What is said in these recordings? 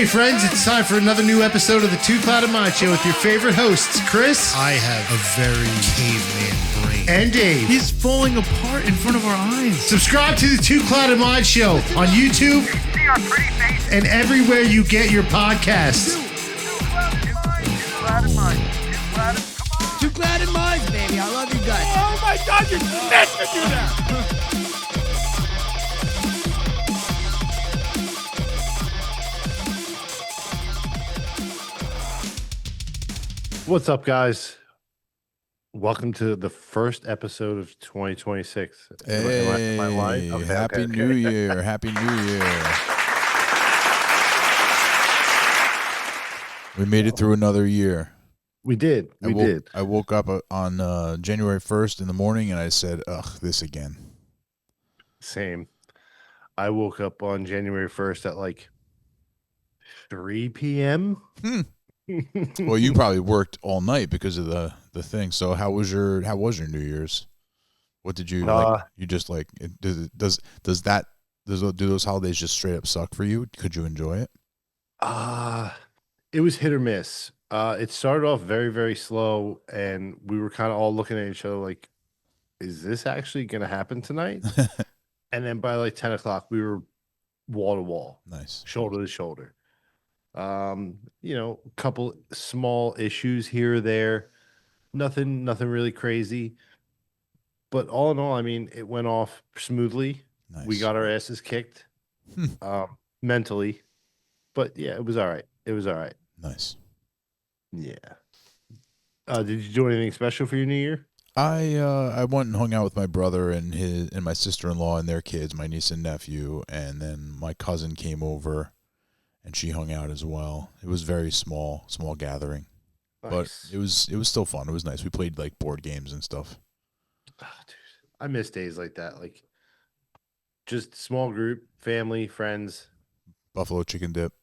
Hey friends, it's time for another new episode of the Two Clouded Mind Show with your favorite hosts, Chris. I have a very caveman brain. And Dave. He's falling apart in front of our eyes. Subscribe to the Two Clouded Mind Show on YouTube and everywhere you get your podcasts. Two Clouded Minds, baby. I love you guys. Oh my God, you're meant to do that. What's up, guys? Welcome to the first episode of 2026. Hey, Am I lying? Okay, Happy New Year. Happy New Year. We made it through another year. We did. I woke up on January 1st in the morning and I said, ugh, this again. Same. I woke up on January 1st at like 3 p.m. Well, you probably worked all night because of the thing. So how was your New Year's? What did you like? You just like do those holidays just straight up suck for you? Could you enjoy it? It was hit or miss. It started off very, very slow, and we were kind of all looking at each other like, is this actually going to happen tonight? And then by like 10 o'clock, we were wall to wall. Nice. Shoulder to shoulder. A couple small issues here or there. Nothing really crazy. But all in all, I mean, it went off smoothly. Nice. We got our asses kicked mentally. But yeah, it was all right. Nice. Yeah. Did you do anything special for your New Year? I went and hung out with my brother and my sister-in-law and their kids, my niece and nephew, and then my cousin came over and she hung out as well. It was very small gathering. Nice. But it was still fun. It was nice. We played like board games and stuff. Oh, dude, I miss days like that. Like just small group, family, friends. Buffalo chicken dip.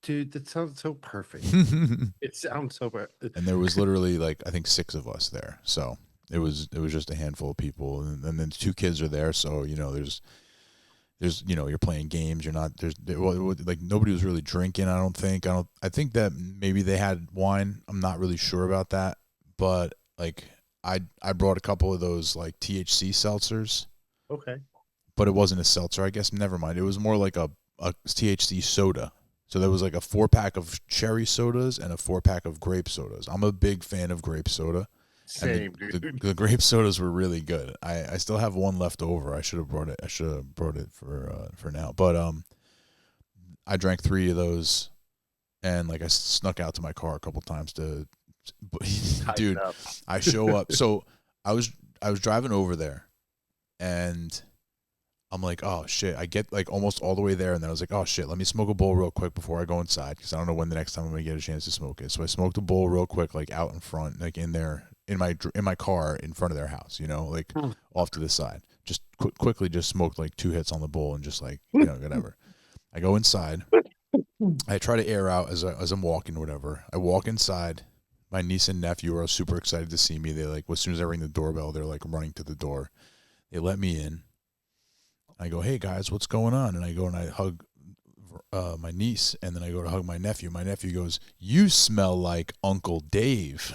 Dude, that sounds so perfect. It sounds so perfect. And there was literally like I think 6 of us there. So it was just a handful of people, and then the 2 kids are there. So there's you're playing games. You're not like nobody was really drinking. I think that maybe they had wine. I'm not really sure about that. But like I brought a couple of those like THC seltzers. Okay. But it wasn't a seltzer. I guess never mind. It was more like a THC soda. So there was like a 4-pack of cherry sodas and a 4-pack of grape sodas. I'm a big fan of grape soda. Same, dude. The grape sodas were really good. I still have one left over. I should have brought it for now. But I drank 3 of those, and like I snuck out to my car a couple times to. Dude, I show up. So I was driving over there, and I'm like, oh shit. I get like almost all the way there, and then I was like, oh shit. Let me smoke a bowl real quick before I go inside, because I don't know when the next time I'm gonna get a chance to smoke it. So I smoked a bowl real quick, like out in front, like in there. In my car in front of their house, like off to the side. Just quickly just smoked like 2 hits on the bowl and just like, whatever. I go inside. I try to air out as I'm walking, whatever. I walk inside. My niece and nephew are super excited to see me. They like, as soon as I ring the doorbell, they're like running to the door. They let me in. I go, hey guys, what's going on? And I go and I hug my niece, and then I go to hug my nephew. My nephew goes, you smell like Uncle Dave.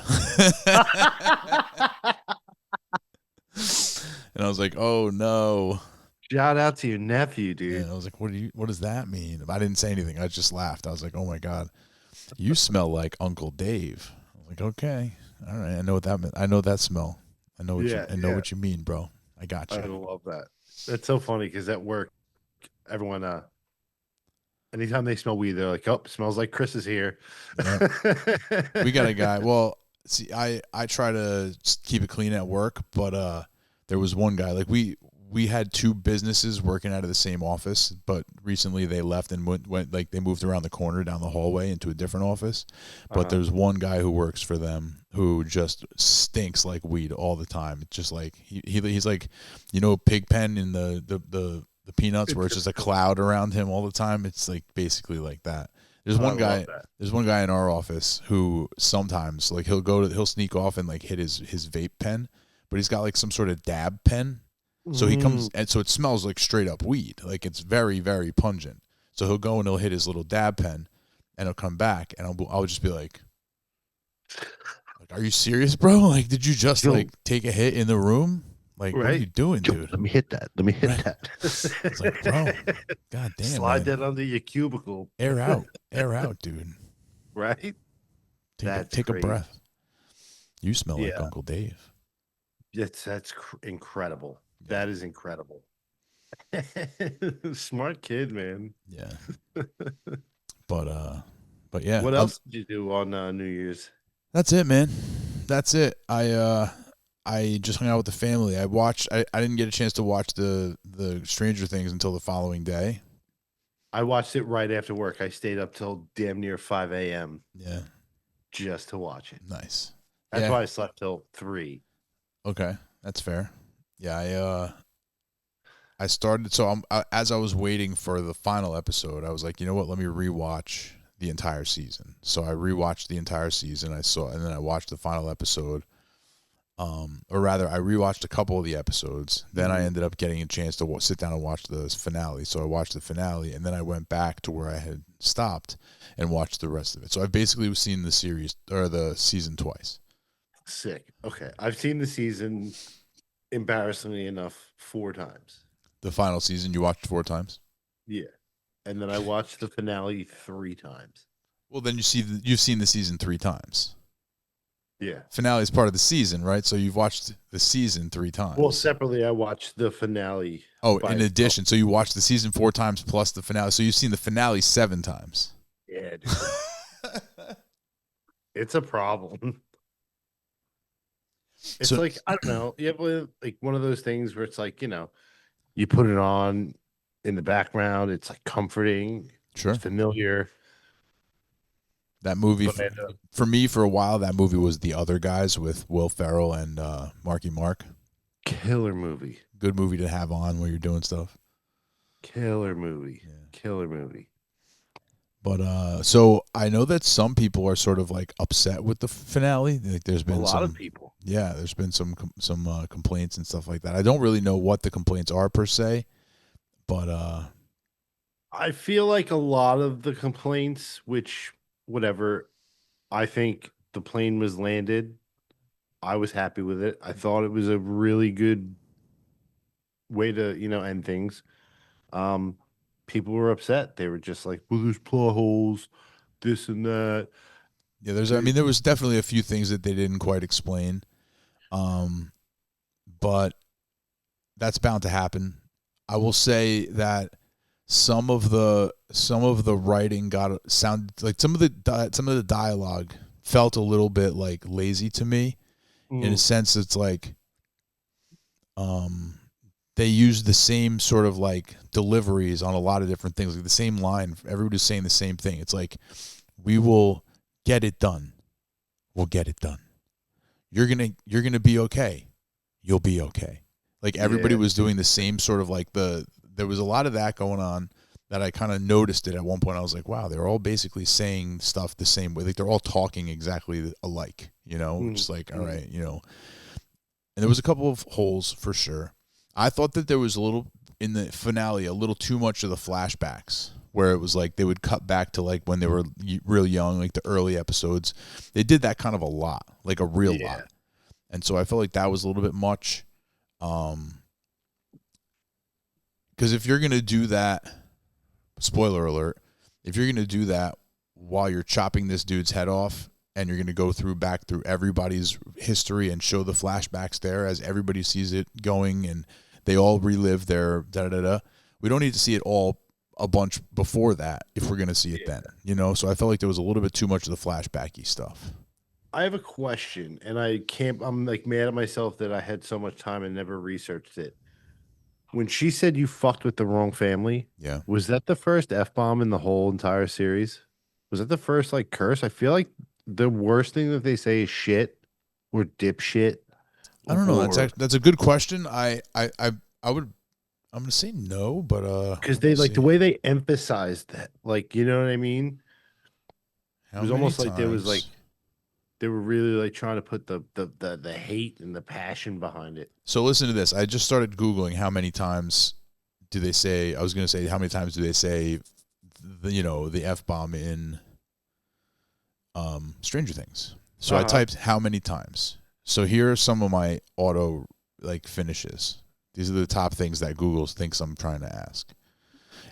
And I was like, oh no. Shout out to your nephew, dude. And I was like, what does that mean? I didn't say anything. I just laughed. I was like, oh my God, you smell like Uncle Dave. I was like, okay, all right, I know what that meant. I know that smell. I know what you mean, bro. I got you. I love that. That's so funny because at work, everyone anytime they smell weed, they're like, oh, smells like Chris is here. Yeah. We got a guy. Well, see, I try to keep it clean at work, but there was one guy. Like we had 2 businesses working out of the same office, but recently they left and went like they moved around the corner down the hallway into a different office. But there's one guy who works for them who just stinks like weed all the time. It's just like he's like, Pigpen in the Peanuts, where it's just a cloud around him all the time. It's like basically like that. There's one guy in our office who sometimes like he'll sneak off and like hit his vape pen, but he's got like some sort of dab pen. So he comes, and so it smells like straight up weed. Like it's very, very pungent. So he'll go and he'll hit his little dab pen, and it'll come back, and I'll just be like, are you serious, bro? Like, did you just like take a hit in the room? Like, what are you doing, dude? Let me hit that. Let me hit that. It's like, bro, god damn, slide man. that under your cubicle. Air out, dude. Right? Take a breath. You smell like Uncle Dave. That's incredible. That is incredible. Smart kid, man. Yeah. But yeah. What else did you do on New Year's? That's it, man. That's it. I just hung out with the family. I didn't get a chance to watch the Stranger Things until the following day. I watched it right after work. I stayed up till damn near 5 a.m. Yeah. Just to watch it. Nice. That's why I slept till 3. Okay, that's fair. Yeah, I started. So as I was waiting for the final episode, I was like, you know what? Let me rewatch the entire season. So I rewatched the entire season. And then I watched the final episode. Or rather, I rewatched a couple of the episodes. Then I ended up getting a chance to sit down and watch the finale. So I watched the finale, and then I went back to where I had stopped and watched the rest of it. So I've basically seen the series or the season twice. Sick. Okay, I've seen the season, embarrassingly enough, 4 times. The final season you watched 4 times? Yeah, and then I watched the finale 3 times. Well, then you've seen the season 3 times. Yeah. Finale is part of the season, right? So you've watched the season 3 times. Well, separately, I watched the finale. Oh, in addition. So you watched the season 4 times plus the finale. So you've seen the finale 7 times. Yeah, dude. It's a problem. It's like, I don't know. You have like one of those things where it's like, you put it on in the background. It's like comforting. Sure. It's familiar. That movie, for me, for a while, that movie was The Other Guys with Will Ferrell and Marky Mark. Killer movie. Good movie to have on when you're doing stuff. Killer movie. Yeah. Killer movie. But so I know that some people are sort of like upset with the finale. Like there's been a lot of people. Yeah, there's been some complaints and stuff like that. I don't really know what the complaints are per se, but I feel like a lot of the complaints, which whatever, I think the plane was landed. I was happy with it. I thought it was a really good way to, end things. People were upset. They were just like, well, there's plot holes, this and that. Yeah, there was definitely a few things that they didn't quite explain. But that's bound to happen. I will say that some of the writing sounded like some of the dialogue felt a little bit like lazy to me. In a sense, it's like they used the same sort of like deliveries on a lot of different things, like the same line. Everybody's saying the same thing. It's like, we will get it done. We'll get it done. You're gonna be okay. You'll be okay. Like everybody was doing the same sort of like there was a lot of that going on that I kind of noticed it at one point. I was like, wow, they're all basically saying stuff the same way. Like they're all talking exactly alike, just like, all right, And there was a couple of holes for sure. I thought that there was a little in the finale, a little too much of the flashbacks where it was like they would cut back to like when they were real young, like the early episodes. They did that kind of a lot, like a real lot. And so I felt like that was a little bit much. Because if you're going to do that, spoiler alert, if you're going to do that while you're chopping this dude's head off and you're going to go back through everybody's history and show the flashbacks there as everybody sees it going and they all relive their da-da-da-da, we don't need to see it all a bunch before that if we're going to see it then, So I felt like there was a little bit too much of the flashbacky stuff. I have a question, and I'm like mad at myself that I had so much time and never researched it. When she said you fucked with the wrong family, was that the first F-bomb in the whole entire series? Was that the first like curse? I feel like the worst thing that they say is shit or dipshit. I don't know. That's a good question. I'm gonna say no, but because they like the way they emphasized that, like, you know what I mean? It was almost like there was like they were really like trying to put the hate and the passion behind it. So listen to this. I just started Googling how many times do they say, I was going to say, how many times do they say, the F-bomb in Stranger Things. So I Uh-huh. typed how many times. So here are some of my auto like finishes. These are the top things that Google thinks I'm trying to ask.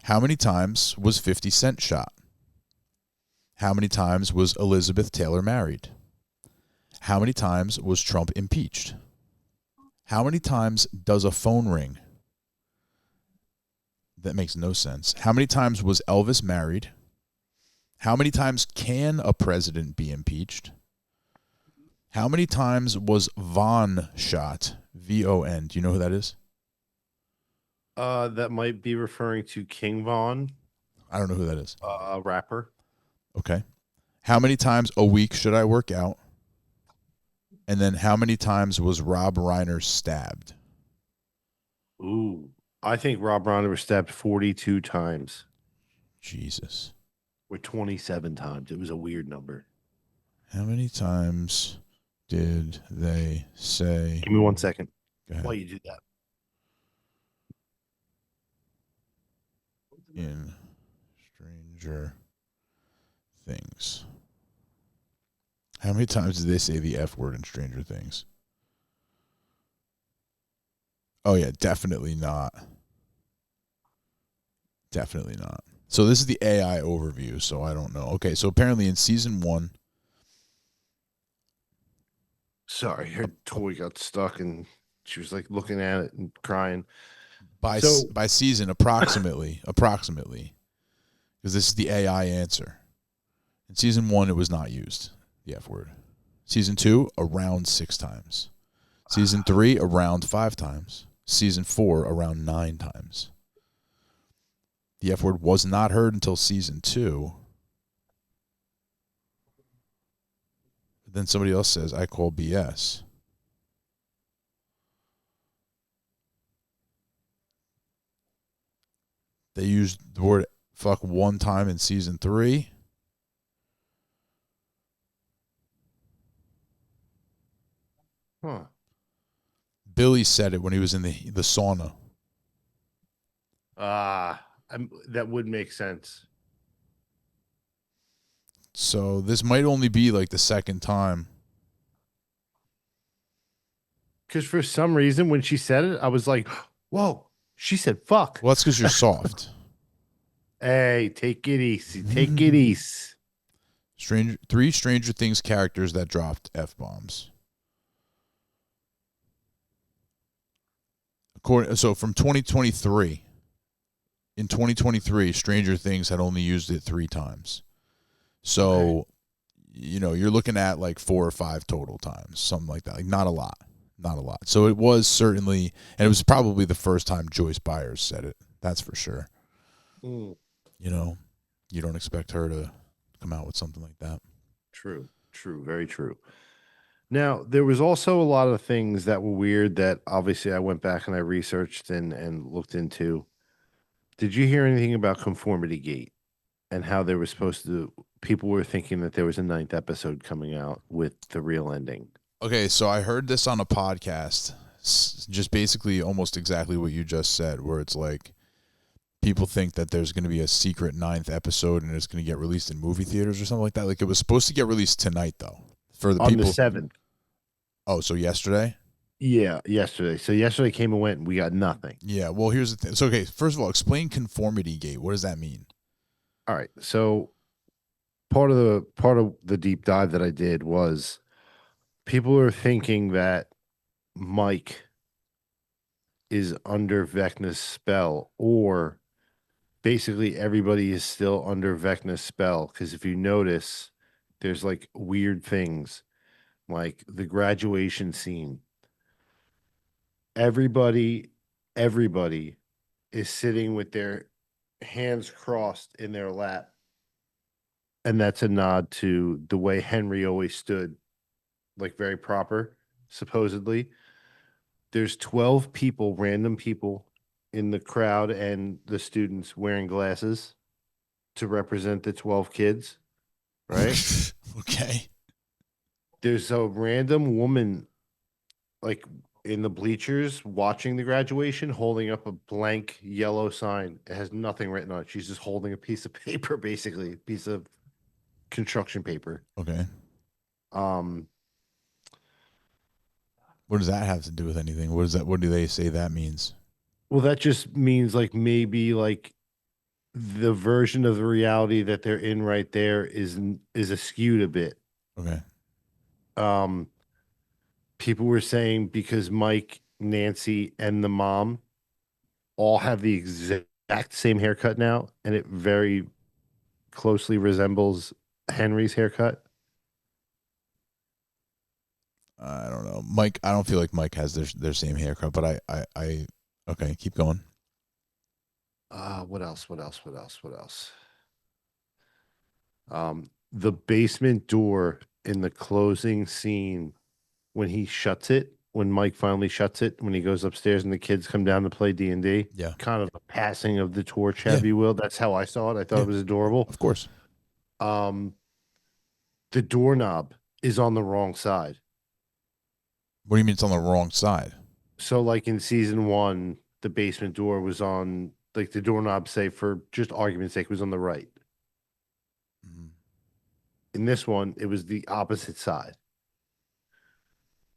How many times was 50 Cent shot? How many times was Elizabeth Taylor married? How many times was Trump impeached? How many times does a phone ring? That makes no sense. How many times was Elvis married? How many times can a president be impeached? How many times was Von shot? VON. Do you know who that is? That might be referring to King Von, I don't know who that is. rapper. Okay. How many times a week should I work out? And then how many times was Rob Reiner stabbed? Ooh, I think Rob Reiner was stabbed 42 times Jesus. or 27 times. It was a weird number. How many times did they say? Give me 1 second Go ahead. while you do that. In Stranger Things. How many times did they say the F word in Stranger Things? Oh, yeah, definitely not. Definitely not. So this is the AI overview, so I don't know. Okay, so apparently in season 1, Sorry, her toy got stuck and she was like looking at it and crying. by So- by season, approximately, because this is the AI answer. In season 1, it was not used, the F word. Season 2, around 6 times. Season 3, around 5 times. Season 4, around 9 times. The F word was not heard until season 2. But then somebody else says, I call BS. They used the word fuck 1 time in season 3. Huh. Billy said it when he was in the sauna. That would make sense. So this might only be like the second time. Because for some reason, when she said it, I was like, whoa, she said fuck. Well, that's because you're soft. Hey, take it easy. Take it easy. Three Stranger Things characters that dropped F-bombs. So from 2023, in 2023, Stranger Things had only used it 3 times. So, you're looking at like 4 or 5 total times, something like that. Like not a lot. So it was certainly, and it was probably the first time Joyce Byers said it. That's for sure. Mm, You don't expect her to come out with something like that. true. Very true. Now, there was also a lot of things that were weird that obviously I went back and I researched and looked into. Did you hear anything about Conformity Gate and how they were supposed to? People were thinking that there was a 9th episode coming out with the real ending. Okay, so I heard this on a podcast, just basically almost exactly what you just said, where it's like people think that there's going to be a secret 9th episode and it's going to get released in movie theaters or something like that. Like it was supposed to get released tonight, though, for the On people. the 7th. Oh, so yesterday? Yeah, yesterday. So yesterday came and went and we got nothing. Yeah, well, here's the thing. So, okay, first of all, explain Conformity Gate. What does that mean? All right. So part of the deep dive that I did was people are thinking that Mike is under Vecna's spell, or basically everybody is still under Vecna's spell. Because if you notice, there's like weird things like the graduation scene. Everybody is sitting with their hands crossed in their lap. And that's a nod to the way Henry always stood, like very proper, supposedly. There's 12 people, random people in the crowd and the students wearing glasses to represent the 12 kids, right? Okay. There's a random woman like in the bleachers watching the graduation holding up a blank yellow sign. It has nothing written on it. She's just holding a piece of paper, basically, a piece of construction paper. Okay. Um, What does that have to do with anything? What is that? What do they say that means? well, that just means like maybe like the version of the reality that they're in right there is askewed a bit. Okay. Um, people were saying because Mike, Nancy, and the mom all have the exact same haircut now, and it very closely resembles Henry's haircut. I don't know. Mike, I don't feel like Mike has their same haircut, but I okay, keep going. What else? What else? What else? What else? The basement door in the closing scene when he shuts it, when Mike finally shuts it, when he goes upstairs and the kids come down to play D&D, Yeah. kind of a passing of the torch, Yeah. have you will. That's how I saw it. I thought Yeah. it was adorable. Of course. The doorknob is on the wrong side. What do you mean it's on the wrong side? So like in season 1, the basement door was on, like the doorknob, say for just argument's sake, was on the right. Mhm. In this one, it was the opposite side.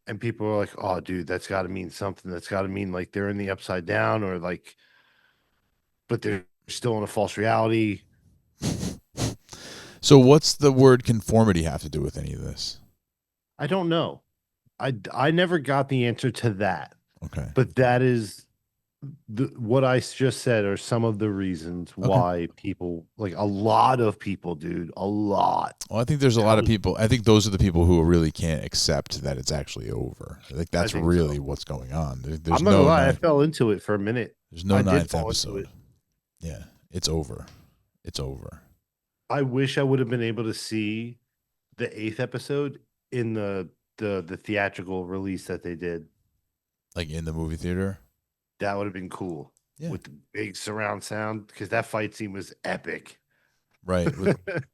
And people were like, oh, dude, that's got to mean something. That's got to mean like they're in the upside down or like, but they're still in a false reality. So what's the word conformity have to do with any of this? I don't know. I never got the answer to that, Okay. but that is what I just said are some of the reasons why people, like a lot of people, dude, a lot. Well, I think there's a lot of people. I think those are the people who really can't accept that it's actually over. I think that's think really so. what's going on. There's I'm not no gonna lie, I ninth, fell into it for a minute. there's no I did ninth fall into episode. it. Yeah, it's over. It's over. I wish I would have been able to see the 8th episode in the theatrical release that they did. Like in the movie theater. That would have been cool. Yeah. With the big surround sound, because that fight scene was epic. Right.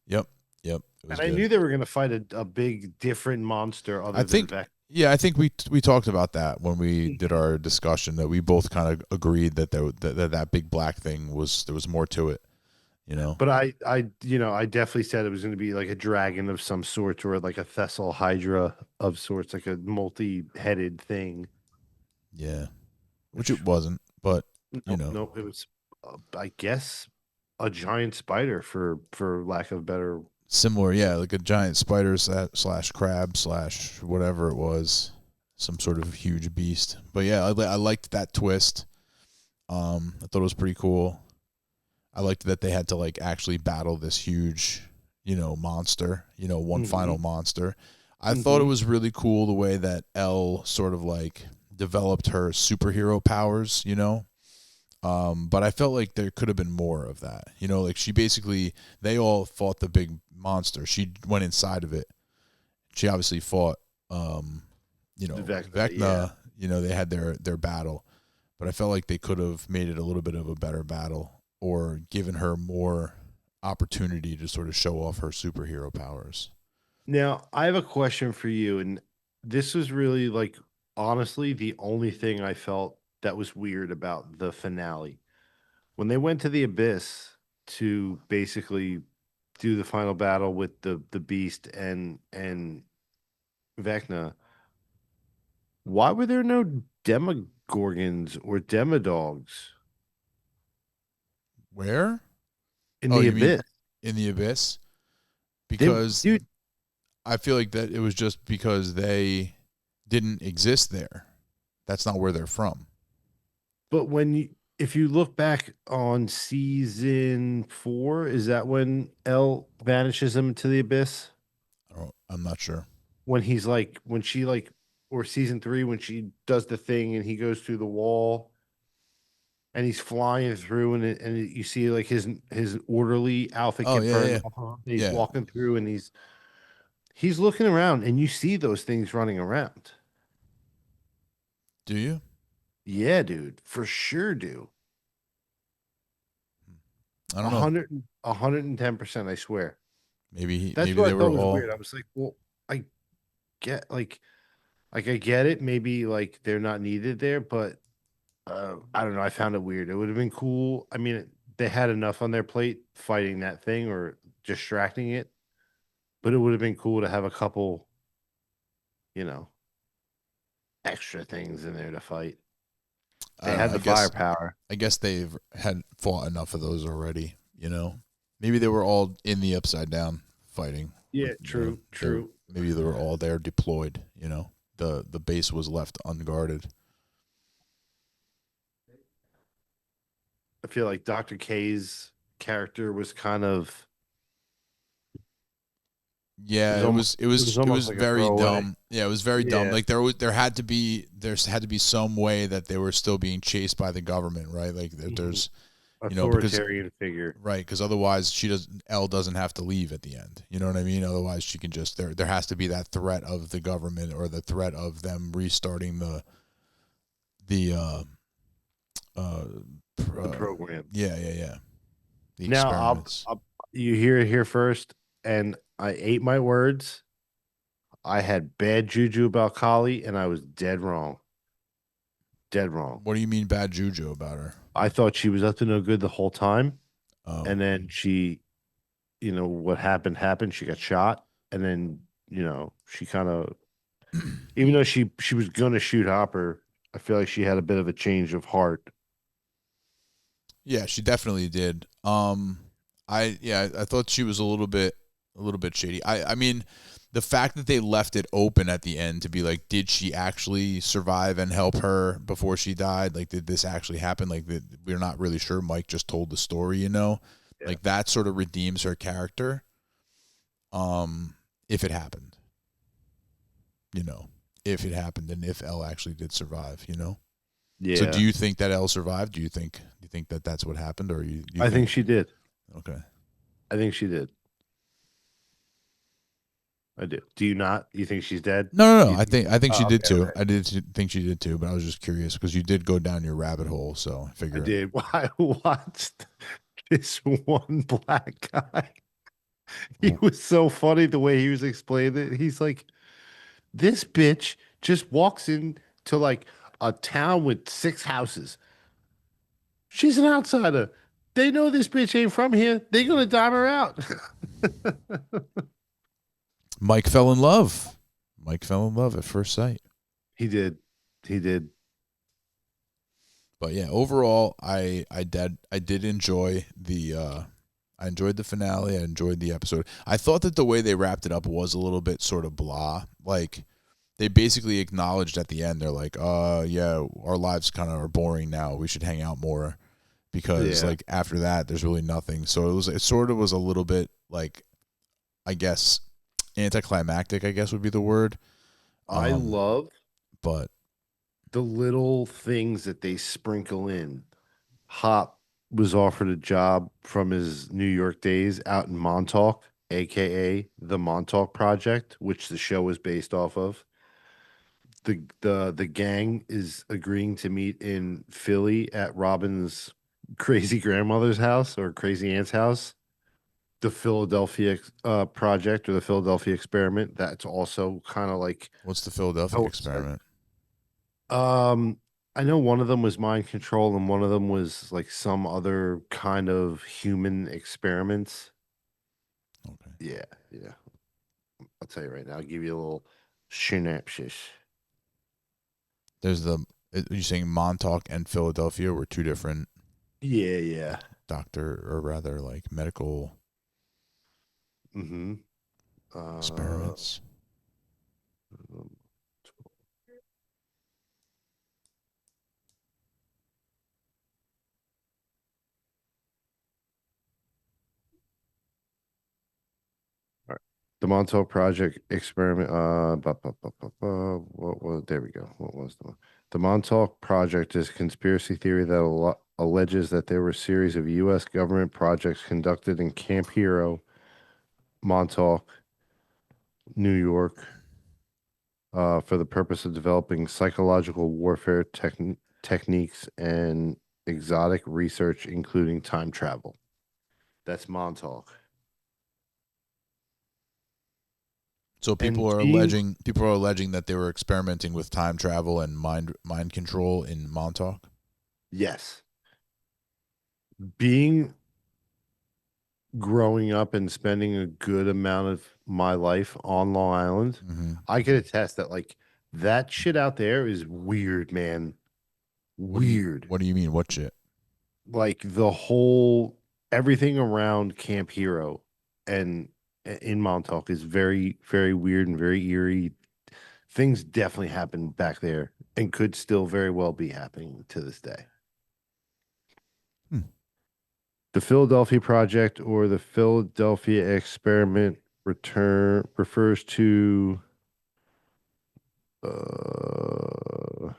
Yep. It was And I good. knew they were going to fight a big, different monster. I think. Yeah, I think we talked about that when we did our discussion, that we both kind of agreed that that big black thing there was more to it, you know. But I definitely said it was going to be like a dragon of some sort, or like a Thessal Hydra of sorts, like a multi-headed thing. Yeah, which it wasn't, but you know, Nope, it was, I guess, a giant spider for lack of better. similar. Yeah, like a giant spider slash crab slash whatever it was, some sort of huge beast. But yeah, I liked that twist. I thought it was pretty cool. I liked that they had to like actually battle this huge, monster, one final monster. I thought it was really cool the way that Elle sort of like developed her superhero powers, but I felt like there could have been more of that, like they all fought the big monster. She went inside of it. She obviously fought, Vecna, yeah. They had their battle, but I felt like they could have made it a little bit of a better battle, or given her more opportunity to sort of show off her superhero powers. Now, I have a question for you, and this was really like, honestly, the only thing I felt that was weird about the finale. When they went to the abyss to basically do the final battle with the beast and Vecna, why were there no Demogorgons or Demodogs Where? in Oh, the you mean abyss? in the abyss? They- Because dude, I feel like that it was just because they didn't exist there. That's not where they're from. but if you look back on season 4, is that when Elle vanishes him into the abyss? I'm not sure. When she or season 3, when she does the thing and he goes through the wall and he's flying through, and you see like his orderly outfit Oh, get yeah, burned yeah. off, and he's Yeah. walking through, and he's looking around, and you see those things running around. Do you? Yeah, dude, for sure do. I don't know. 110%, I swear. Maybe That's maybe what they I were thought was all. weird. I was like, well, I get I get it. Maybe like they're not needed there, but I don't know. I found it weird. It would have been cool. I mean, they had enough on their plate fighting that thing or distracting it. but it would have been cool to have a couple, you know, extra things in there to fight. I They don't had know, the firepower. I guess they've had fought enough of those already. You know, maybe they were all in the Upside Down fighting. Yeah, You know, true. maybe they were all there deployed. You know, the base was left unguarded. I feel like Dr. K's character was kind of Yeah, It was it was almost like a very throwaway. dumb. Yeah, it was very dumb. Yeah. Like there had to be some way that they were still being chased by the government, right? Like there's you know, because authoritarian figure. right, because otherwise Elle doesn't have to leave at the end. You know what I mean? Otherwise she can just there has to be that threat of the government or the threat of them restarting the The program. Yeah. The Now, experiments. you hear it here first, and I ate my words. I had bad juju about Kali, and I was dead wrong. Dead wrong. What do you mean bad juju about her? I thought she was up to no good the whole time, Oh. and then she, what happened happened. She got shot, and then she kind of, even though she was gonna shoot Hopper, I feel like she had a bit of a change of heart. Yeah, she definitely did. I thought she was a little bit shady. I mean, the fact that they left it open at the end to be like, did she actually survive and help her before she died? Like, did this actually happen? Like, we're not really sure. Mike just told the story, Yeah. Like that sort of redeems her character. If it happened, if it happened and if Elle actually did survive, Yeah. So do you think that Elle survived? Do you think that that's what happened, or you I think she did. Okay. I think she did. I do. Do you not? You think she's dead? No. I think she did okay, too. okay. I did think she did too, but I was just curious because you did go down your rabbit hole, so I I figured. did. I watched this one black guy. He was so funny the way he was explaining it. He's like, this bitch just walks into like a town with 6 houses. She's an outsider. They know this bitch ain't from here. They're gonna dime her out. Mike fell in love. Mike fell in love at first sight. He did. But yeah, overall, I did enjoy I enjoyed the finale. I enjoyed the episode. I thought that the way they wrapped it up was a little bit sort of blah. Like they basically acknowledged at the end, they're like, yeah, our lives kind of are boring now. We should hang out more because like after that, there's really nothing. So it sort of was a little bit like, I guess, anticlimactic, I guess would be the word. I love but the little things that they sprinkle in. Hop was offered a job from his New York days out in Montauk, aka the Montauk Project, which the show is based off of. The gang is agreeing to meet in Philly at Robin's crazy grandmother's house or crazy aunt's house. The Philadelphia project or the Philadelphia experiment. That's also kind of like what's the Philadelphia experiment? I know one of them was mind control and one of them was like some other kind of human experiments. Okay. Yeah. I'll tell you right now. I'll give you a little synopsis. There's you're saying Montauk and Philadelphia were two different Yeah. doctor, or rather like medical experiments. The Montauk Project experiment. What was? There we go. What was the Montauk Project? Is a conspiracy theory that alleges that there were a series of U.S. government projects conducted in Camp Hero, Montauk, New York, for the purpose of developing psychological warfare techniques and exotic research, including time travel. That's Montauk. So people are alleging that they were experimenting with time travel and mind control in Montauk. Yes. Being growing up and spending a good amount of my life on Long Island, Mm-hmm. I could attest that like that shit out there is weird, man. Weird. What do you mean? What shit? Like the whole everything around Camp Hero and in Montauk is very, very weird and very eerie. Things definitely happen back there and could still very well be happening to this day. Hmm. The Philadelphia Project or the Philadelphia Experiment refers to a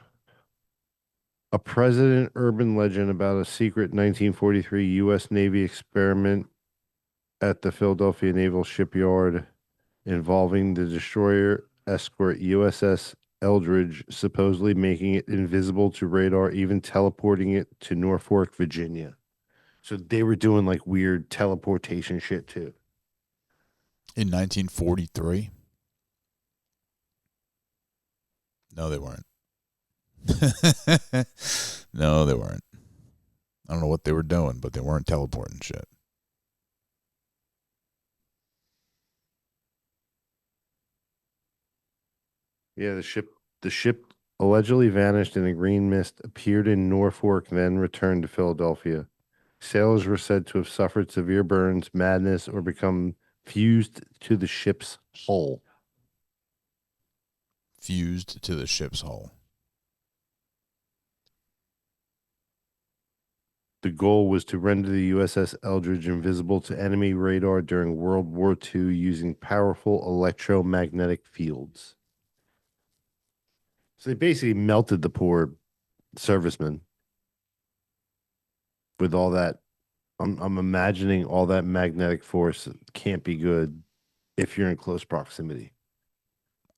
president urban legend about a secret 1943 U.S. Navy experiment at the Philadelphia Naval Shipyard involving the destroyer escort USS Eldridge, supposedly making it invisible to radar, even teleporting it to Norfolk, Virginia. So they were doing like weird teleportation shit too. In 1943? No, they weren't. No, they weren't. I don't know what they were doing, but they weren't teleporting shit. Yeah, the ship allegedly vanished in a green mist, appeared in Norfolk, then returned to Philadelphia. Sailors were said to have suffered severe burns, madness, or become fused to the ship's hull. Fused to the ship's hull. The goal was to render the USS Eldridge invisible to enemy radar during World War II using powerful electromagnetic fields. So they basically melted the poor servicemen with all that. I'm imagining all that magnetic force can't be good if you're in close proximity.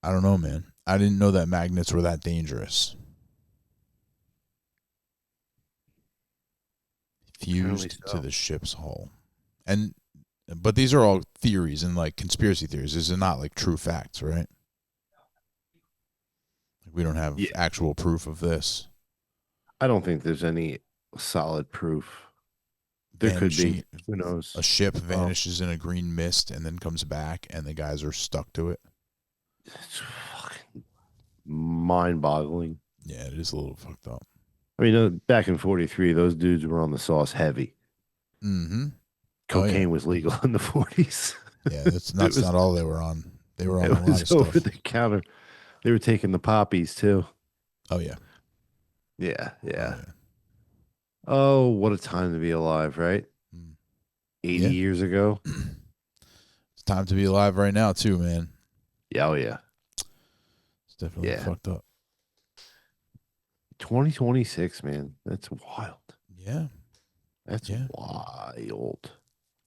I don't know, man. I didn't know that magnets were that dangerous. Fused to the ship's hull. But these are all theories and like conspiracy theories. These are not like true facts, right? We don't have actual proof of this. I don't think there's any solid proof. There could be. Who knows? A ship vanishes in a green mist and then comes back, and the guys are stuck to it. It's fucking mind-boggling. Yeah, it is a little fucked up. I mean, back in '43, those dudes were on the sauce heavy. Mm-hmm. Cocaine was legal in the '40s. Yeah, that's not all they were on. They were on a lot of stuff. Over the counter. They were taking the poppies too. Oh yeah. Yeah. Oh, yeah. Oh, what a time to be alive, right? 80 years ago. It's time to be alive right now too, man. Yeah, oh yeah. It's definitely fucked up. 2026, man. That's wild. Yeah. That's wild.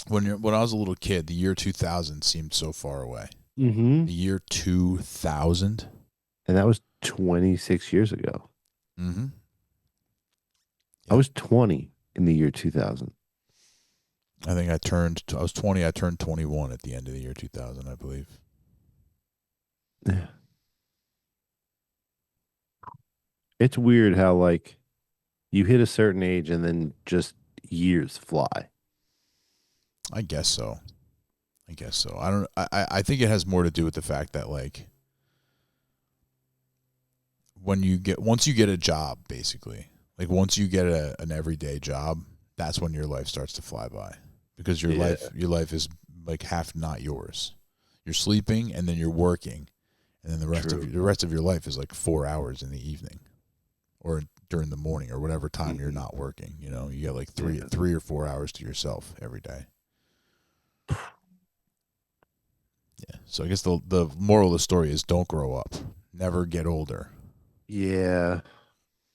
When I was a little kid, the year 2000 seemed so far away. Mm-hmm. The year 2000? And that was 26 years ago. Mm-hmm. I was 20 in the year 2000. I think I was 20. I turned 21 at the end of the year 2000, I believe. Yeah. It's weird how, like, you hit a certain age and then just years fly. I guess so. I think it has more to do with the fact that, like, once you get a job, basically, like once you get an everyday job, that's when your life starts to fly by, because your life is like half not yours. You're sleeping and then you're working, and then the rest of your life is like 4 hours in the evening, or during the morning, or whatever time you're not working. You know, you get like three or 4 hours to yourself every day. Yeah. So I guess the moral of the story is don't grow up. Never get older. Yeah.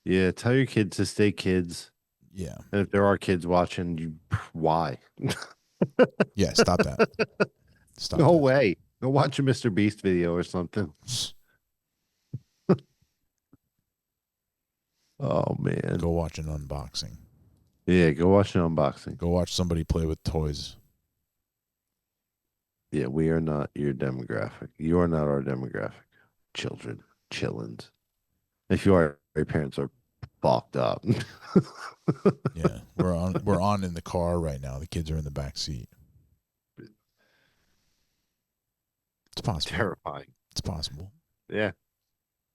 Yeah. Tell your kids to stay kids. Yeah. And if there are kids watching, why? Yeah, stop that. No way. Go watch a Mr. Beast video or something. Oh, man. Go watch an unboxing. Yeah, go watch an unboxing. Go watch somebody play with toys. Yeah, we are not your demographic. You are not our demographic. Children, chillins. If you are, your parents are fucked up. Yeah, we're on in the car right now. The kids are in the back seat. possible. terrifying. It's possible. Yeah,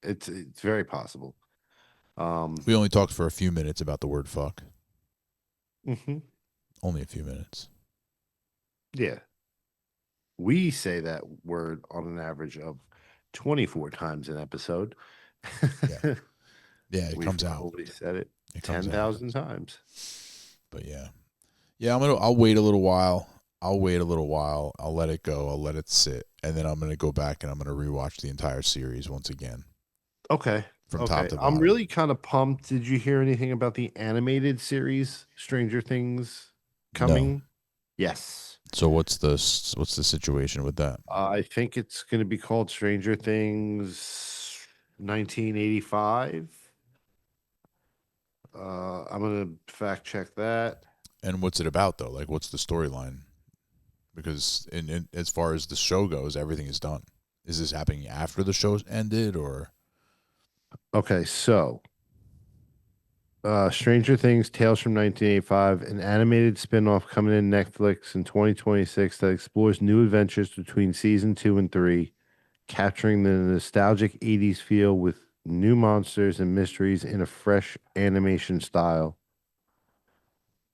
it's very possible. We only talked for a few minutes about the word fuck. Mhm. Only a few minutes. Yeah, we say that word on an average of 24 times an episode. Yeah. Yeah, it We've comes out. probably said it It comes out. 10,000 times. But yeah. Yeah, I'll wait a little while. I'll let it go. I'll let it sit. And then I'm gonna go back and I'm gonna rewatch the entire series once again. Okay. From top to I'm bottom. really kind of pumped. Did you hear anything about the animated series Stranger Things coming? No. Yes. So what's the situation with that? I think it's going to be called Stranger Things 1985. I'm going to fact check that. And what's it about though? Like what's the storyline? Because in as far as the show goes, everything is done. Is this happening after the show's ended or Okay, so Stranger Things Tales from 1985, an animated spin-off coming in Netflix in 2026 that explores new adventures between season 2 and 3, capturing the nostalgic 80s feel with new monsters and mysteries in a fresh animation style.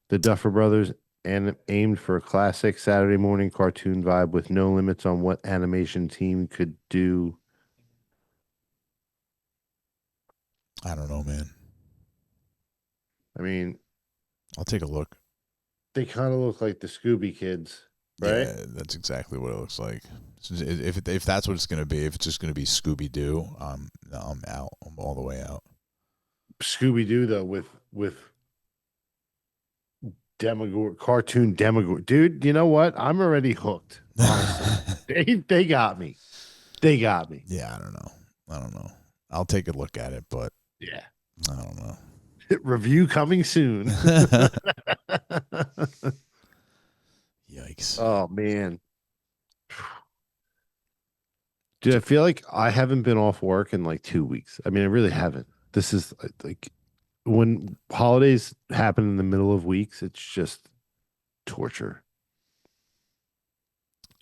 The Duffer Brothers aimed for a classic Saturday morning cartoon vibe with no limits on what animation team could do. I don't know, man. I mean, I'll take a look. they kind of look like the Scooby Kids, right? Yeah, that's exactly what it looks like. If that's what it's gonna be, if it's just gonna be Scooby Doo, I'm out. I'm all the way out. Scooby Doo though with cartoon Demogorgon. Dude, you know what? I'm already hooked. Honestly, they got me. They got me. Yeah, I don't know. I'll take a look at it, but Yeah. I don't know. Review coming soon. Yikes. Oh man. Dude, I feel like I haven't been off work in like 2 weeks. I mean, I really haven't. This is like when holidays happen in the middle of weeks, it's just torture.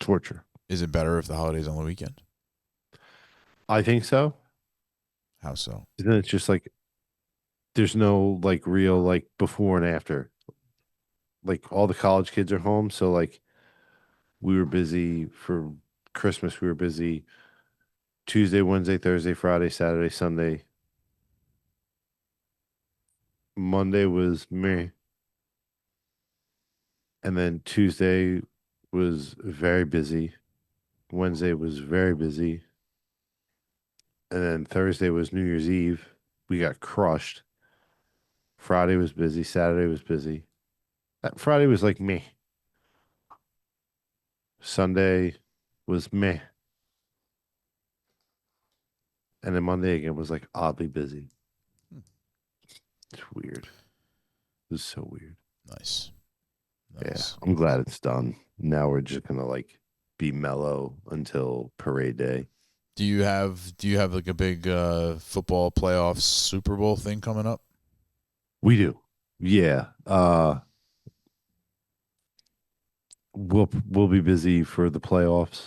Torture. Is it better if the holiday's on the weekend? I think so. How so? Then it's just like there's no like real like before and after. Like all the college kids are home, so like we were busy for Christmas. We were busy Tuesday, Wednesday, Thursday, Friday, Saturday, Sunday. Monday was me. And then Tuesday was very busy. Wednesday was very busy. And then Thursday was New Year's Eve. We got crushed. Friday was busy. Saturday was busy. That Friday was like me. Sunday was meh. And then Monday again was like oddly busy. It's weird. It was so weird. Nice. Yeah, I'm glad it's done. Now we're just gonna like be mellow until parade day. Do you have like a big football playoffs Super Bowl thing coming up? We do. Yeah. We'll be busy for the playoffs.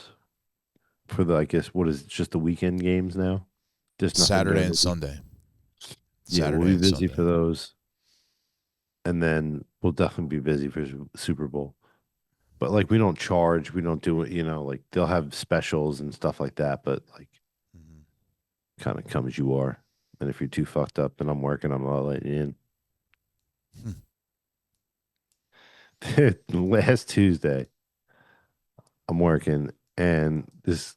For the I guess what is it, just the weekend games now? Just nothing Saturday during and the week. Sunday. Yeah, Saturday we'll be and busy Sunday. for those. And then we'll definitely be busy for Super Bowl. But like we don't charge, we don't do it, like they'll have specials and stuff like that, but like kind of come as you are. And if you're too fucked up and I'm working, I'm not letting you in. Last Tuesday, I'm working and this,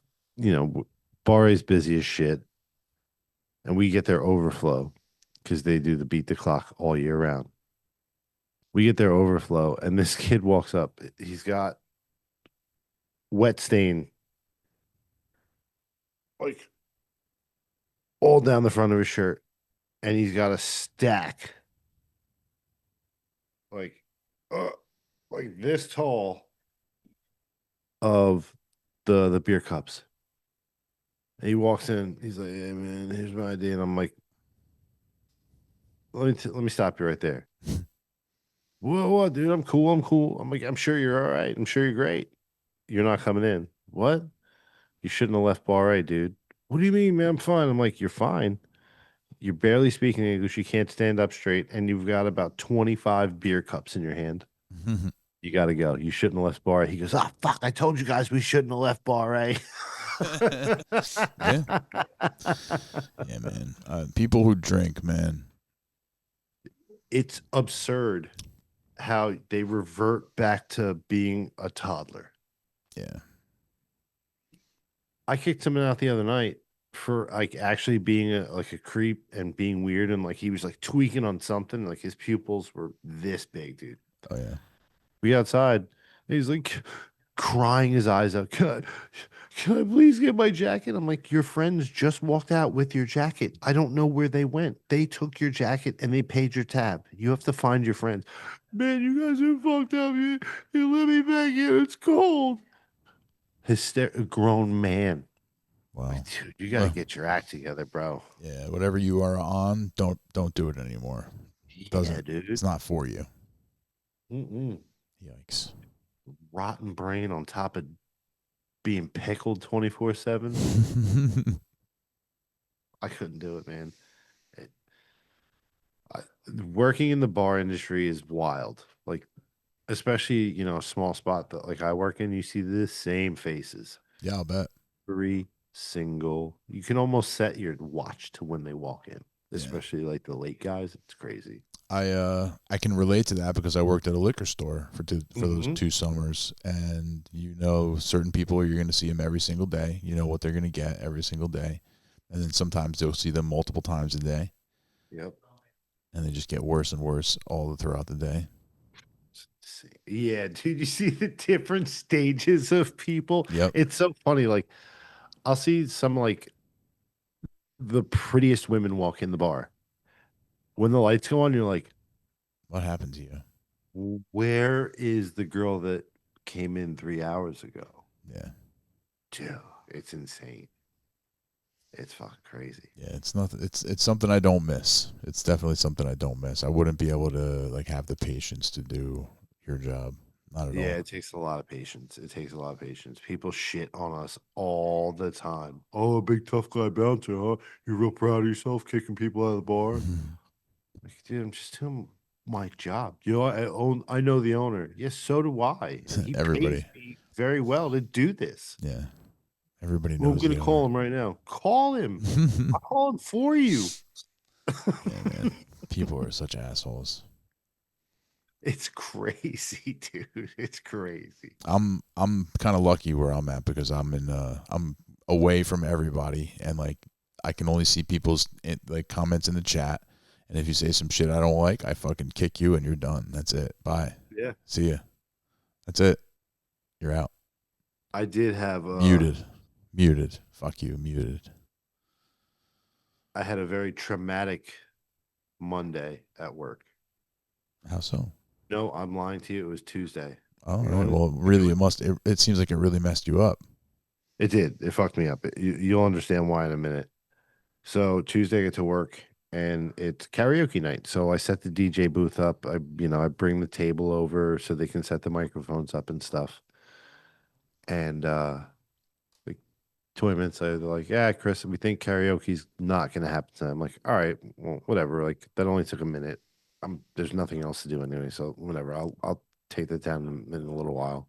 bar is busy as shit. And we get their overflow because they do the beat the clock all year round. We get their overflow, and this kid walks up. He's got wet stain like all down the front of his shirt, and he's got a stack like this tall of the beer cups. And he walks in. He's like, "Hey man, here's my ID," and I'm like, "Let me stop you right there." What, dude? I'm cool. I'm like, I'm sure you're all right. I'm sure you're great. You're not coming in. What? You shouldn't have left bar A, dude. What do you mean, man? I'm fine. I'm like, you're fine. You're barely speaking English. You can't stand up straight, and you've got about 25 beer cups in your hand. You got to go. You shouldn't have left bar A. He goes, oh, fuck. I told you guys we shouldn't have left bar A. Yeah. Yeah, man. People who drink, man. It's absurd how they revert back to being a toddler. Yeah. I kicked someone out the other night for like actually being a creep and being weird, and like he was like tweaking on something. Like his pupils were this big, dude. Oh yeah. We outside. And he's like crying his eyes out. Can I please get my jacket? I'm like, your friends just walked out with your jacket. I don't know where they went. They took your jacket and they paid your tab. You have to find your friends. Man, you guys are fucked up. You let me back in. It's cold. Grown man. Wow. Like, dude, you gotta get your act together, bro. Yeah. Whatever you are on, don't do it anymore. Yeah, dude. It's not for you. Mm-mm. Yikes. Rotten brain on top of being pickled 24/7. I couldn't do it, man. Working in the bar industry is wild. Like, especially, a small spot that like I work in, you see the same faces. Yeah, I'll bet. Every single, you can almost set your watch to when they walk in, especially like the late guys. It's crazy. I can relate to that because I worked at a liquor store for those 2 summers, and certain people you're going to see them every single day. You know what they're going to get every single day, and then sometimes you'll see them multiple times a day. Yep. And they just get worse and worse all throughout the day. Yeah, dude, you see the different stages of people. Yep. It's so funny. Like, I'll see some like the prettiest women walk in the bar. When the lights go on, you're like, what happened to you? Where is the girl that came in 3 hours ago? Yeah. Dude, it's insane. It's fucking crazy. Yeah, it's nothing. It's something I don't miss. It's definitely something I don't miss. I wouldn't be able to like have the patience to do your job. Not at all. Yeah, it takes a lot of patience. It takes a lot of patience. People shit on us all the time. Oh, a big tough guy bouncer, huh? You're real proud of yourself kicking people out of the bar. Like, dude, I'm just doing my job. I know the owner. Yes, so do I. And he Everybody pays me very well to do this. Yeah. Everybody knows. Well, I'm gonna call him right now. Call him. I'll call him for you. Yeah, man. People are such assholes. It's crazy, dude. It's crazy. I'm kind of lucky where I'm at because I'm away from everybody, and like I can only see people's like comments in the chat, and if you say some shit I don't like, I fucking kick you and you're done. That's it. Bye. Yeah. See ya. That's it. You're out. I did have Muted. Fuck you. Muted. I had a very traumatic Monday at work. How so? No, I'm lying to you. It was Tuesday. Oh, right. Well, really, it seems like it really messed you up. It did. It fucked me up. You'll understand why in a minute. So Tuesday I get to work and it's karaoke night. So I set the DJ booth up. I bring the table over so they can set the microphones up and stuff. And like 20 minutes later, they're like, "Yeah, Chris, we think karaoke's not gonna happen tonight." I'm like, "All right, well, whatever." Like that only took a minute. There's nothing else to do anyway, so whatever. I'll take that down in a little while.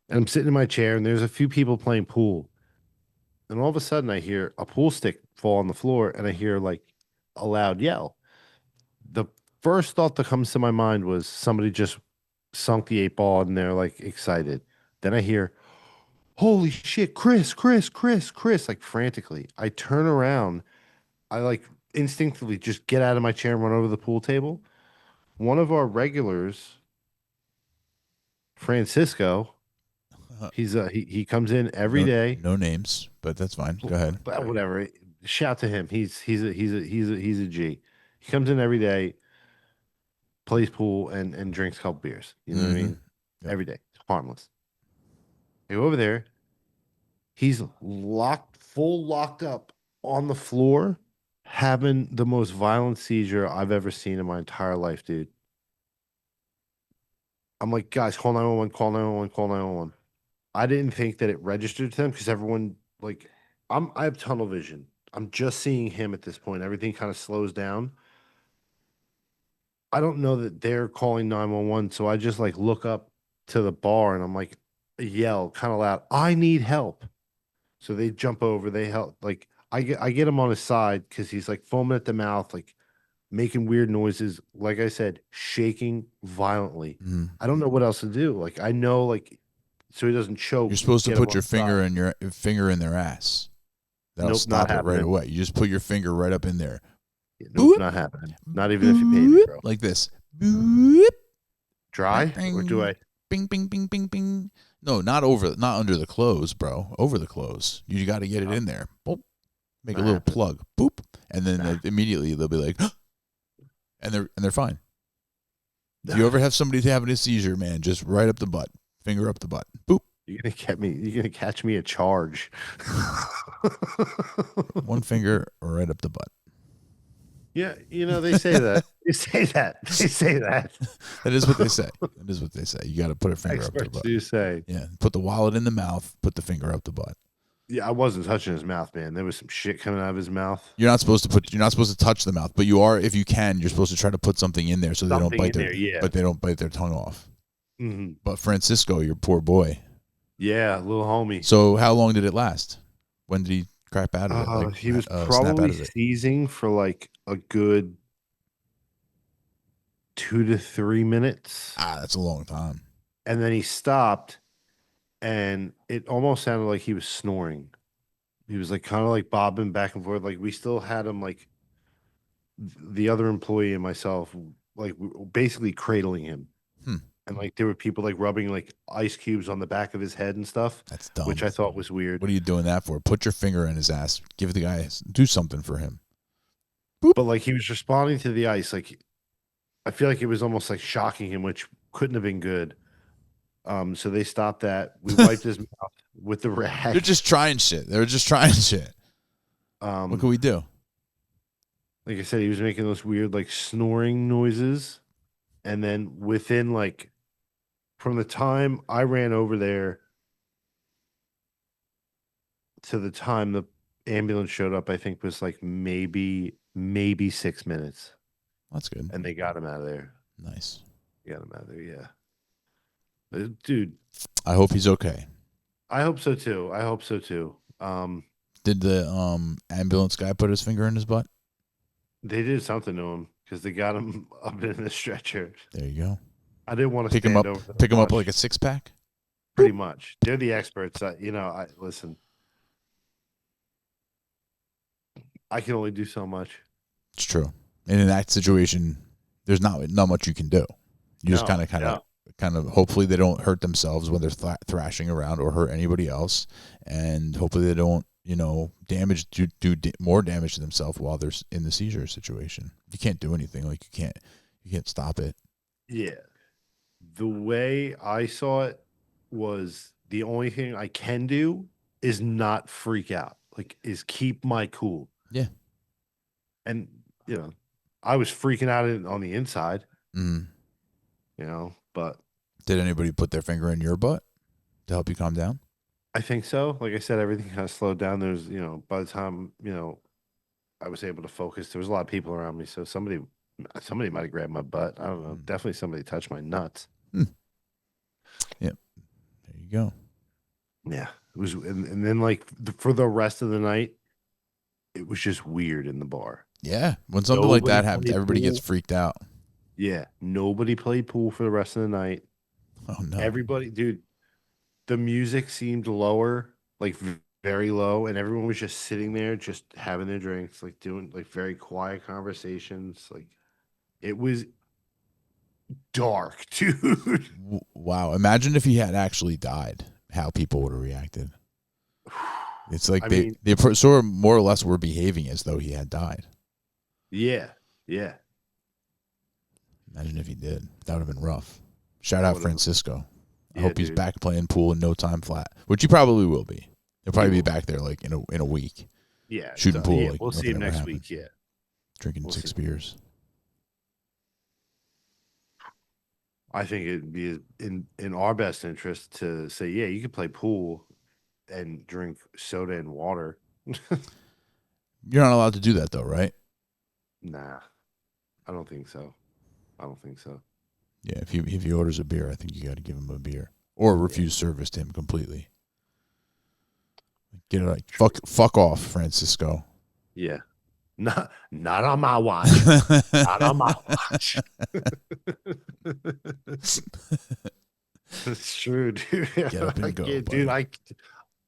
And I'm sitting in my chair, and there's a few people playing pool. And all of a sudden, I hear a pool stick fall on the floor, and I hear like a loud yell. The first thought that comes to my mind was somebody just sunk the 8 ball, and they're like excited. Then I hear, "Holy shit, Chris, Chris, Chris, Chris," like frantically. I turn around. I like instinctively just get out of my chair and run over the pool table. One of our regulars, Francisco, he comes in every day. No names, but that's fine. Go ahead. But whatever. Shout to him. He's a G. He comes in every day, plays pool and drinks a couple beers. You know what I mean? Yep. Every day. Harmless. I go over there. He's locked up on the floor, having the most violent seizure I've ever seen in my entire life, dude. I'm like, guys, call 911, call 911, call 911. I didn't think that it registered to them because everyone like I have tunnel vision. I'm just seeing him at this point. Everything kind of slows down. I don't know that they're calling 911, so I just like look up to the bar and I'm like yell kind of loud, "I need help." So they jump over, they help like I get him on his side because he's like foaming at the mouth, like making weird noises, like I said, shaking violently. Mhm. I don't know what else to do. Like I know like so he doesn't choke. You're supposed to get him put on your his side. finger in their ass. That'll Nope, stop not it right happening. away. You just put your finger right up in there. Nope, Boop. not happening. Not even if you paid me, bro. Like this. Boop. Dry or do I? Bing, bing, bing, bing, bing. No, not under the clothes, bro. Over the clothes. You got to get it in there. Boop. Make a Not little happening. plug. Boop. And then Nah. immediately they'll be like, and they're fine. If you ever have somebody having a seizure, man, just right up the butt. Finger up the butt. Boop. You're gonna catch me a charge. One finger right up the butt. Yeah, they say that. They say that. They say that. That is what they say. That is what they say. You got to put a finger up the Experts butt. do say. Yeah. Put the wallet in the mouth. Put the finger up the butt. Yeah, I wasn't touching his mouth, man. There was some shit coming out of his mouth. You're not supposed to touch the mouth, but you are, if you can, you're supposed to try to put something in there so they don't Something bite in their, there, yeah. but they don't bite their tongue off. Mhm. But Francisco, your poor boy. Yeah, little homie. So how long did it last? When did he crap out of it? He was snap out probably of it? seizing for like a good 2 to 3 minutes. That's a long time. And then he stopped and it almost sounded like he was snoring. He was like kind of like bobbing back and forth. Like we still had him like the other employee and myself, like basically cradling him. And like there were people like rubbing like ice cubes on the back of his head and stuff, That's dumb. which I thought was weird. What are you doing that for? Put your finger in his ass. Give the guy, do something for him. But like he was responding to the ice, like I feel like it was almost like shocking him, which couldn't have been good. So they stopped that. We wiped his mouth with the rag. They're just trying shit. They're just trying shit. What can we do? Like I said, he was making those weird like snoring noises, and then within like from the time I ran over there to the time the ambulance showed up, I think was like maybe 6 minutes, That's good. and they got him out of there. Nice. Got him out of there, yeah. Dude, I hope he's okay. I hope so too. Did the ambulance guy put his finger in his butt? They did something to him because they got him up in the stretcher. There you go. I didn't want to Pick him stand up. over them Pick him up much. like a 6-pack. Pretty much. They're the experts. I listen. I can only do so much. It's true. And in that situation, there's not much you can do. You just No, kind of. Hopefully, they don't hurt themselves when they're thrashing around or hurt anybody else, and hopefully they don't, do more damage to themselves while they're in the seizure situation. You can't do anything. Like you can't stop it. Yeah. The way I saw it was the only thing I can do is not freak out. Like is keep my cool. Yeah. And I was freaking out on the inside. Mm. But Did anybody put their finger in your butt to help you calm down? I think so. Like I said, everything kind of slowed down. There's, by the time, I was able to focus, there was a lot of people around me. So somebody might have grabbed my butt. I don't know. Definitely somebody touched my nuts. Yep. There you go. Yeah. It was, and then like for the rest of the night, it was just weird in the bar. Yeah. When something like that Nobody happens, played everybody gets pool. freaked out. Yeah. Nobody played pool for the rest of the night. Oh no. Everybody, dude, the music seemed lower, like very low, and everyone was just sitting there, just having their drinks, like doing like very quiet conversations. Like it was dark, dude. Wow. Imagine if he had actually died, how people would have reacted. It's like I they mean- sort of more or less were behaving as though he had died. Yeah. Imagine if he did. That would have been rough. Shout out would've- Francisco. I Yeah, hope he's dude. back playing pool in no time flat, which he probably will be. He'll probably be will. back there like in a week, Yeah. Shooting pool, Yeah, like we'll see him nothing ever next happened. week. Yeah. drinking We'll 6 see. beers. I think it'd be in our best interest to say, yeah, you could play pool and drink soda and water. You're not allowed to do that though, right? Nah, I don't think so. I don't think so. Yeah, if he orders a beer, I think you got to give him a beer or refuse service to him completely. Get it like fuck off, Francisco. Yeah, not on my watch. Not on my watch. It's true, dude. Get up and go, dude.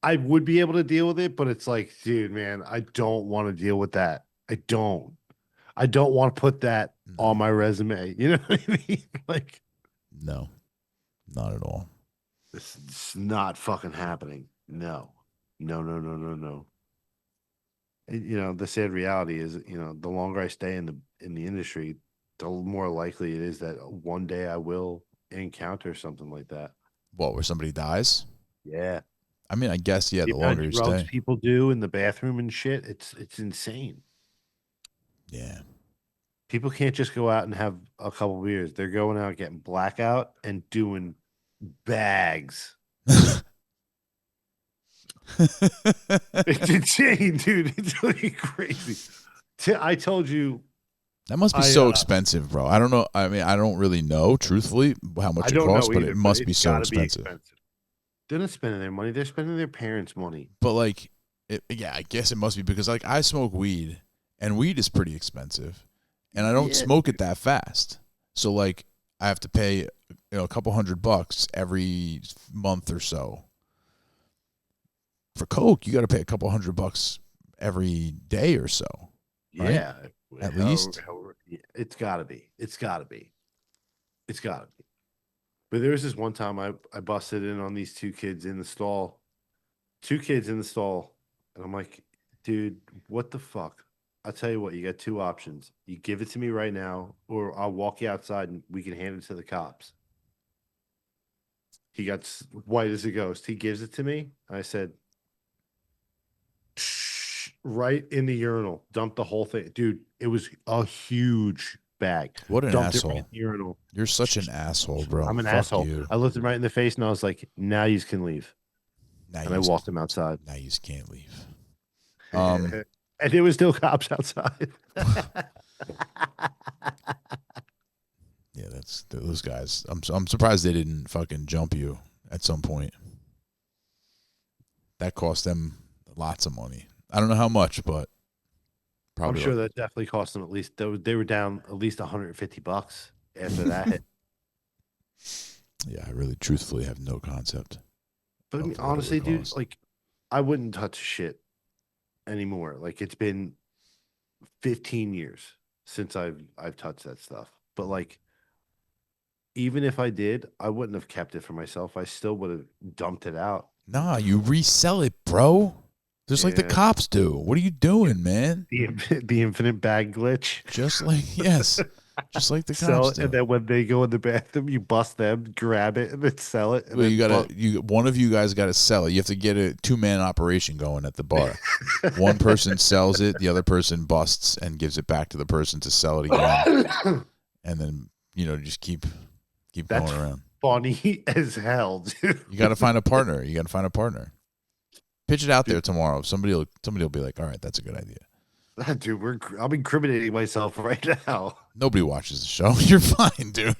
I would be able to deal with it, but it's like, dude, man, I don't want to deal with that. I don't want to put that on my resume. You know what I mean? Like, no, not at all. it's not fucking happening. No. And, the sad reality is, the longer I stay in the industry, the more likely it is that one day I will encounter something like that. What, where somebody dies? Yeah. I mean, I guess, yeah, the amount longer of you drugs stay. people do in the bathroom and shit, it's insane. Yeah. People can't just go out and have a couple beers. They're going out getting blackout and doing bags. It's insane, dude. It's really crazy. I told you. That must be so expensive, bro. I don't know. I mean, I don't really know, truthfully, how much it costs, but it must be so expensive. They're not spending their money. They're spending their parents' money. But, like, I guess it must be because, like, I smoke weed, and weed is pretty expensive, and I don't smoke it that fast. So, like, I have to pay, a couple $100 every month or so. For Coke, you got to pay a couple $100 every day or so. Right? Yeah. At least. It's got to be. But there was this one time I busted in on these two kids in the stall. And I'm like, dude, what the fuck? I'll tell you what, you got two options. You give it to me right now, or I'll walk you outside and we can hand it to the cops. He got white as a ghost. He gives it to me. I said, right in the urinal, dumped the whole thing. Dude, it was a huge bag. What an Dumped asshole. it right in the urinal. You're such an asshole, bro. I'm an Fuck asshole. You. I looked him right in the face and I was like, now you can leave. And I walked him outside. Now you can't leave. And there was still cops outside. Yeah, that's those guys. I'm surprised they didn't fucking jump you at some point. That cost them lots of money. I don't know how much, but probably. I'm sure that definitely cost them at least. They were down at least $150 after that hit. Yeah, I really, truthfully, have no concept. But I mean, honestly, dude, like, I wouldn't touch shit anymore. Like, it's been 15 years since I've touched that stuff. But like, even if I did, I wouldn't have kept it for myself. I still would have dumped it out. Nah, you resell it, bro. Just like the cops do. What are you doing, man? The infinite bag glitch. Just like, yes. Just like the cops do. And then when they go in the bathroom, you bust them, grab it, and then sell it. And well, one of you guys got to sell it. You have to get a 2-man operation going at the bar. One person sells it, the other person busts and gives it back to the person to sell it again. And then, just keep going around. Funny as hell, dude. You got to find a partner. Pitch it out there tomorrow. Somebody will be like, all right, that's a good idea. Dude, I'm incriminating myself right now. Nobody watches the show. You're fine, dude.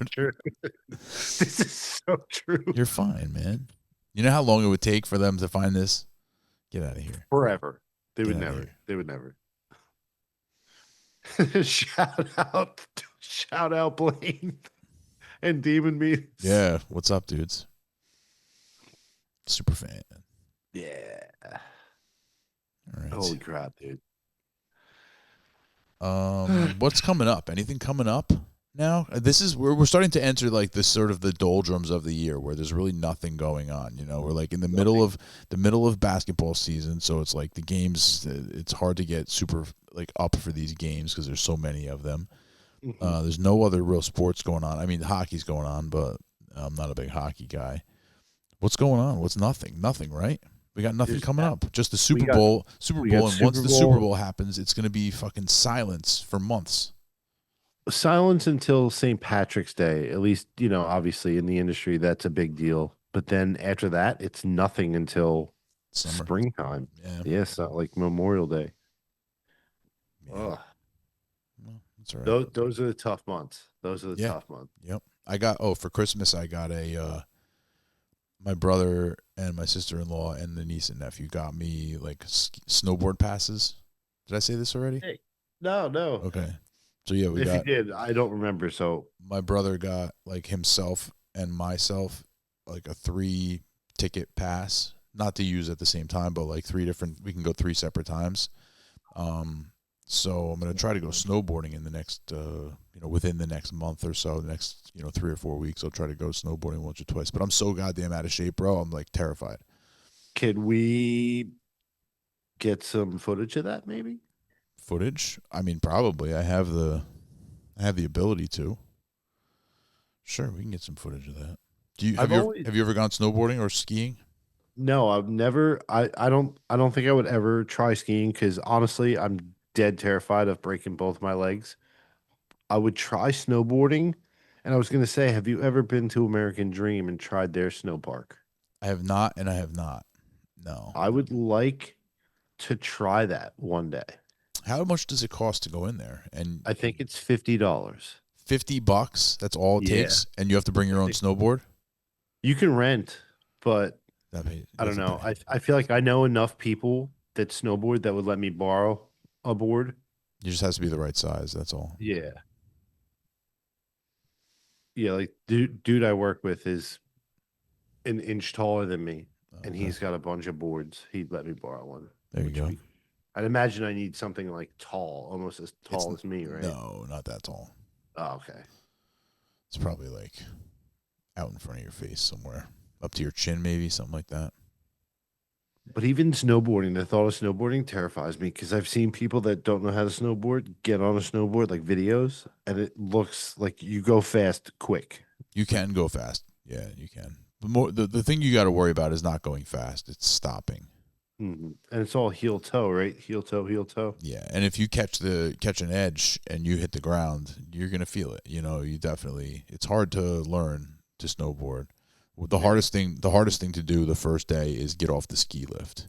This is so true. You're fine, man. You know how long it would take for them to find this? Get out of here. Forever. They would never. Shout out Blaine and Demon Meat. Yeah. What's up, dudes? Super fan. Yeah. All right. Holy crap, dude. What's coming up? Anything coming up now? This is we're starting to enter like this sort of the doldrums of the year where there's really nothing going on. We're like in the middle of basketball season, so it's like the games. It's hard to get super like up for these games because there's so many of them. Mm-hmm. There's no other real sports going on. I mean, hockey's going on, but I'm not a big hockey guy. What's going on? What's nothing? Nothing, right? We got nothing coming up. Just the Super Bowl. And once the Super Bowl happens, it's going to be fucking silence for months. silence until St. Patrick's Day. At least, obviously in the industry, that's a big deal. But then after that, it's nothing until Summer. springtime. Yeah. Yeah, it's not like Memorial Day. Yeah. Ugh. Well, that's all right. Those are the tough months. Those are the Yeah. tough months. Yep. For Christmas I got my brother and my sister-in-law and the niece and nephew got me like snowboard passes. Did I say this already? Hey, no. Okay. So yeah, If you did, I don't remember. So my brother got like himself and myself like a 3-ticket pass, not to use at the same time, but like we can go 3 separate times. So I'm going to try to go snowboarding in the next, within the next month or so, the next, 3 or 4 weeks. I'll try to go snowboarding once or twice, but I'm so goddamn out of shape, bro. I'm like terrified. can we get some footage of that maybe? Footage? I mean, probably. I have the ability to. Sure, we can get some footage of that. Have you ever gone snowboarding or skiing? No, I've never. I don't think I would ever try skiing because honestly, I'm dead terrified of breaking both my legs. I would try snowboarding, and I was gonna say, have you ever been to American Dream and tried their snow park? I have not, and I have not. No. I would like to try that one day. How much does it cost to go in there? And I think it's $50. $50. That's all it takes, and you have to bring your own snowboard. You can rent, but I don't know. Pay. I feel like I know enough people that snowboard that would let me borrow a board. It just has to be the right size. That's all. Yeah. Yeah, like dude I work with is an inch taller than me, and he's got a bunch of boards. He'd let me borrow one. There you go. I'd imagine I need something like tall, almost as tall as me, right? No, not that tall. Oh, okay. It's probably like out in front of your face somewhere, up to your chin, maybe something like that. But even snowboarding, the thought of snowboarding terrifies me because I've seen people that don't know how to snowboard get on a snowboard, like videos, and it looks like you go fast quick. You can go fast. Yeah, you can. The thing you got to worry about is not going fast. It's stopping. Mm-hmm. And it's all heel toe, right? Heel toe, heel toe. Yeah, and if you catch an edge and you hit the ground, you're gonna feel it. You definitely. It's hard to learn to snowboard. The hardest thing to do the first day is get off the ski lift.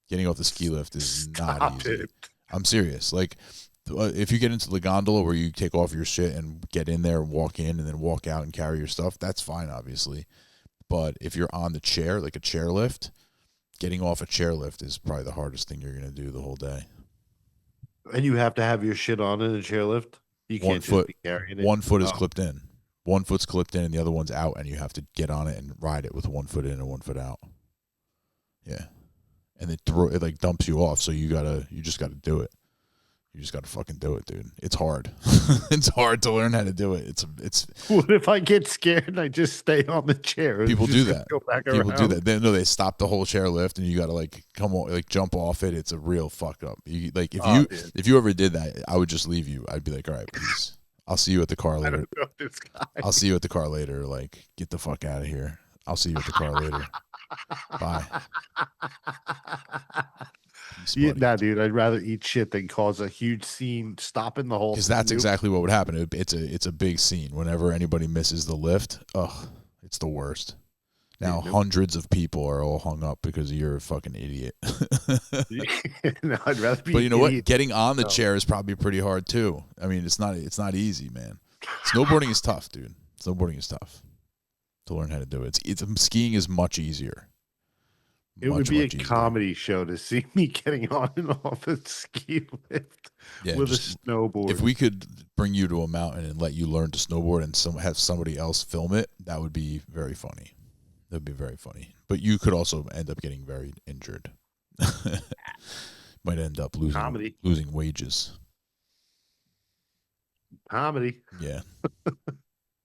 Getting off the ski lift is not easy. I'm serious. Like, if you get into the gondola where you take off your shit and get in there and walk in and then walk out and carry your stuff, that's fine, obviously. But if you're on the chair, like a chairlift, getting off a chairlift is probably the hardest thing you're going to do the whole day. And you have to have your shit on in a chairlift? You can't just be carrying it? One foot is clipped in. One foot's clipped in and the other one's out, and you have to get on it and ride it with 1 foot in and 1 foot out. Yeah. And it like dumps you off, so you just gotta do it. You just gotta fucking do it, dude. It's hard. It's hard to learn how to do it. It's What if I get scared and I just stay on the chair? People do that. Go back People around? do that. They stop the whole chairlift and you gotta like jump off it. It's a real fuck up. If you ever did that, I would just leave you. I'd be like, all right, peace. I'll see you at the car later. I don't know this guy. I'll see you at the car later. Like, get the fuck out of here. I'll see you at the car later. Bye. Nah, dude, I'd rather eat shit than cause a huge scene stopping the whole. Because that's exactly what would happen. It's a big scene. Whenever anybody misses the lift, it's the worst. Now hundreds of people are all hung up because you're a fucking idiot. No, I'd rather be. But you know what? Getting on the chair is probably pretty hard too. I mean, it's not easy, man. Snowboarding is tough, dude. Snowboarding is tough to learn how to do it. Skiing is much easier. It would be a comedy show to see me getting on and off a ski lift with a snowboard. If we could bring you to a mountain and let you learn to snowboard and have somebody else film it, that would be very funny. That would be very funny. But you could also end up getting very injured. Might end up losing wages. Comedy. Yeah.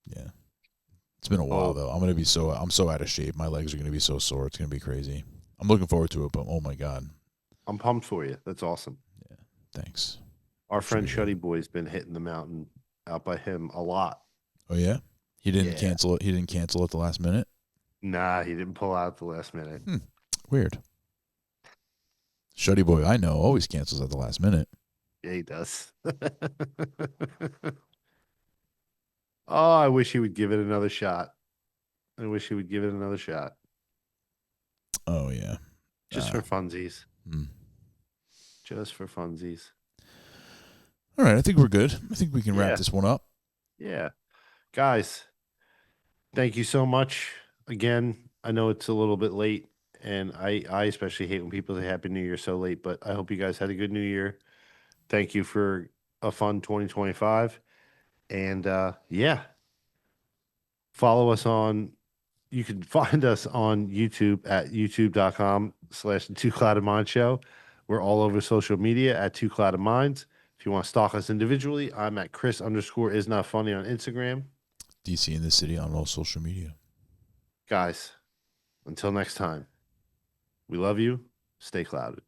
Yeah. It's been a while though. I'm so out of shape. My legs are gonna be so sore. It's gonna be crazy. I'm looking forward to it, but oh my god. I'm pumped for you. That's awesome. Yeah. Thanks. Our friend Shuddy Boy's been hitting the mountain out by him a lot. Oh yeah? He didn't cancel it. He didn't cancel at the last minute? Nah, he didn't pull out at the last minute. Weird. Shuddy Boy, I know, always cancels at the last minute. Yeah, he does. Oh, I wish he would give it another shot. I wish he would give it another shot. Oh yeah. Just for funsies. Hmm. Just for funsies. All right, I think we're good. I think we can wrap Yeah. this one up. Yeah. Guys, thank you so much. Again, I know it's a little bit late, and I especially hate when people say Happy New Year so late, but I hope you guys had a good New Year. Thank you for a fun 2025. And yeah, follow us on, you can find us on YouTube at youtube.com/Two Clouded Mind Show. We're all over social media at Two Clouded Minds. If you want to stalk us individually, I'm at Chris_is_not_funny on Instagram. DC in the City on all social media. Guys, until next time, we love you. Stay clouded.